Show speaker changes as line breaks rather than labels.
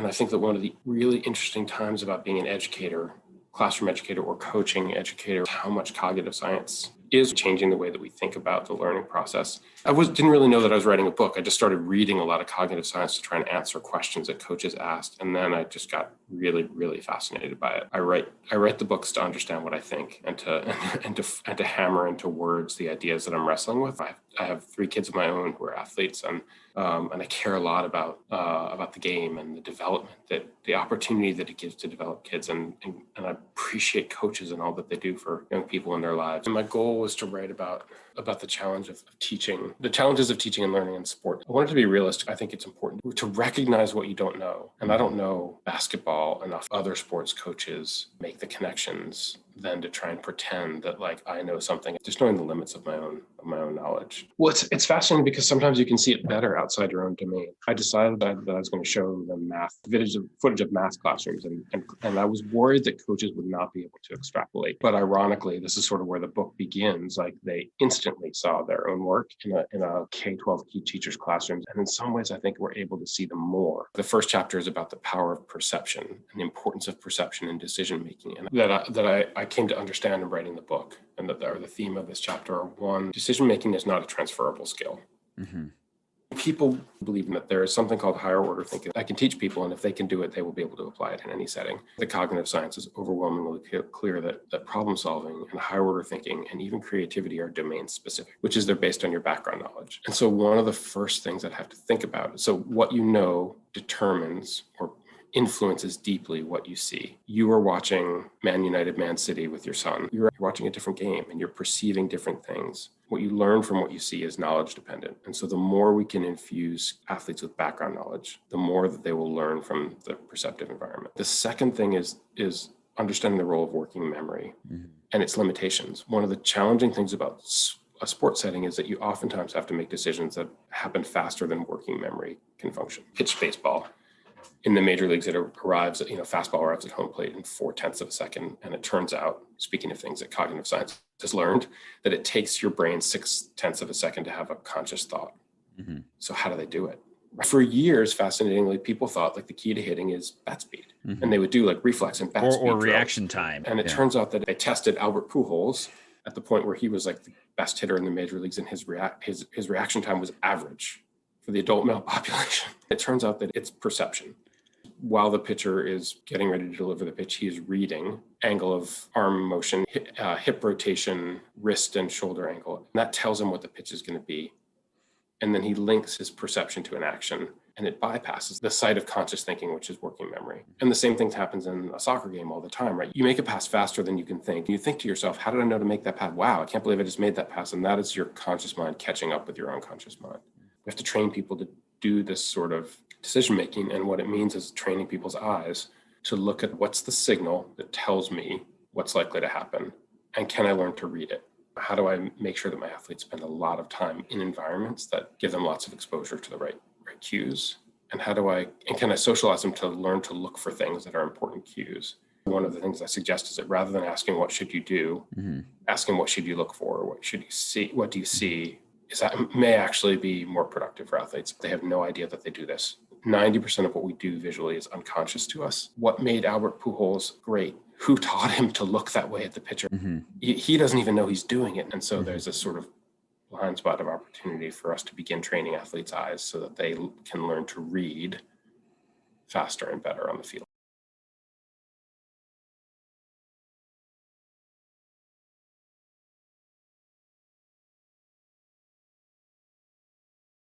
And I think that one of the really interesting times about being an educator, classroom educator or coaching educator, how much cognitive science is changing the way that we think about the learning process. I didn't really know that I was writing a book. I just started reading a lot of cognitive science to try and answer questions that coaches asked. And then I just got really, really fascinated by it. I write the books to understand what I think and to hammer into words the ideas that I'm wrestling with. I have 3 kids of my own who are athletes, and I care a lot about the game and the development, that the opportunity that it gives to develop kids, and I appreciate coaches and all that they do for young people in their lives. And my goal was to write about the challenge of teaching, the challenges of teaching and learning in sport. I wanted to be realistic. I think it's important to recognize what you don't know. And I don't know basketball enough. Other sports coaches make the connections than to try and pretend that like I know something, just knowing the limits of my own knowledge. Well, it's fascinating because sometimes you can see it better outside your own domain. I decided that I was going to show them footage of math classrooms, and I was worried that coaches would not be able to extrapolate. But ironically, this is sort of where the book begins. Like they instantly saw their own work in a K-12 key teachers classrooms, and in some ways, I think we're able to see them more. The first chapter is about the power of perception and the importance of perception in decision making, and that I came to understand in writing the book, and that the theme of this chapter are: 1, decision making is not a transferable skill. Mm-hmm. People believe that there is something called higher order thinking. I can teach people, and if they can do it, they will be able to apply it in any setting. The cognitive science is overwhelmingly clear that problem solving and higher order thinking and even creativity are domain specific, which is they're based on your background knowledge. And so one of the first things I have to think about, so what you know determines or influences deeply what you see. You are watching Man United, Man City with your son. You're watching a different game and you're perceiving different things. What you learn from what you see is knowledge dependent. And so the more we can infuse athletes with background knowledge, the more that they will learn from the perceptive environment. The second thing is understanding the role of working memory and its limitations. One of the challenging things about a sports setting is that you oftentimes have to make decisions that happen faster than working memory can function. Pitch baseball. In the major leagues, it arrives, fastball arrives at home plate in 0.4 of a second. And it turns out, speaking of things that cognitive science has learned, that it takes your brain 0.6 of a second to have a conscious thought. Mm-hmm. So how do they do it? For years, fascinatingly, people thought like the key to hitting is bat speed. Mm-hmm. And they would do like reflex and bat speed
or reaction time.
And it turns out that they tested Albert Pujols at the point where he was like the best hitter in the major leagues, and his reaction time was average for the adult male population. It turns out that it's perception. While the pitcher is getting ready to deliver the pitch, he is reading angle of arm motion, hip rotation, wrist and shoulder angle. And that tells him what the pitch is going to be. And then he links his perception to an action, and it bypasses the site of conscious thinking, which is working memory. And the same thing happens in a soccer game all the time, right? You make a pass faster than you can think. You think to yourself, how did I know to make that pass? Wow, I can't believe I just made that pass. And that is your conscious mind catching up with your unconscious mind. We have to train people to do this sort of decision-making, and what it means is training people's eyes to look at what's the signal that tells me what's likely to happen, and can I learn to read it? How do I make sure that my athletes spend a lot of time in environments that give them lots of exposure to the right cues? And can I socialize them to learn to look for things that are important cues? One of the things I suggest is that rather than asking what should you do, asking what should you look for, what should you see, what do you see, is that may actually be more productive for athletes. They have no idea that they do this. 90% of what we do visually is unconscious to us. What made Albert Pujols great? Who taught him to look that way at the pitcher? Mm-hmm. He doesn't even know he's doing it. And so there's this sort of blind spot of opportunity for us to begin training athletes' eyes so that they can learn to read faster and better on the field.